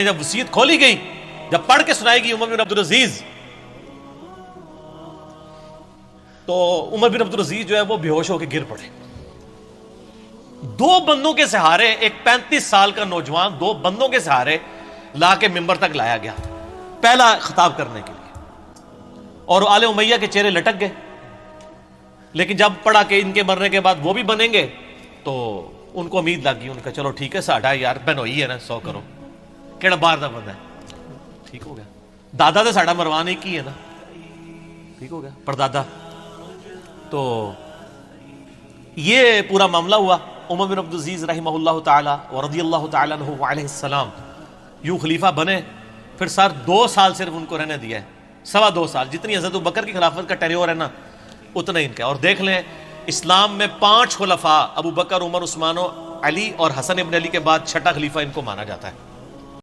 जब वसीयत खोली गई, जब पढ़ के सुनाएगी उमर बिन अब्दुल अजीज, तो उमर बिन अब्दुल अजीज जो है वो बेहोश होकर गिर पड़े। दो बंदों के सहारे, एक 35 साल का नौजवान दो बंदों के सहारे ला के मिंबर तक लाया गया पहला खिताब करने के लिए, और आले उमैया के चेहरे लटक गए। लेकिन जब पढ़ा कि इनके मरने के बाद वो भी बनेंगे, तो उनको उम्मीद लगी। उनका चलो ठीक है, साढ़ा यार बनोई है ना 100 करो, केड़ा बाहर का बंदा है, ठीक हो गया। दादा तो साढ़ा मरवान एक ही है ना, ठीक हो गया, परदादा। तो ये पूरा मामला हुआ। उमर बिन अब्दुल अजीज रहमहुल्लाह ताला व रदियल्लाहु ताला अन्हु अलैहिस्सलाम यूं खलीफा बने। फिर सर 2 साल सिर्फ उनको रहने दिया है, 2.25 साल, जितनी हज़रत अबू बकर की खिलाफत का टेन्योर है ना, उतना ही इनका। और देख लें, इस्लाम में 5 खुलफा, अबू बकर, उमर, उस्मान, अली और हसन इब्न अली के बाद छठा खलीफा इनको माना जाता है।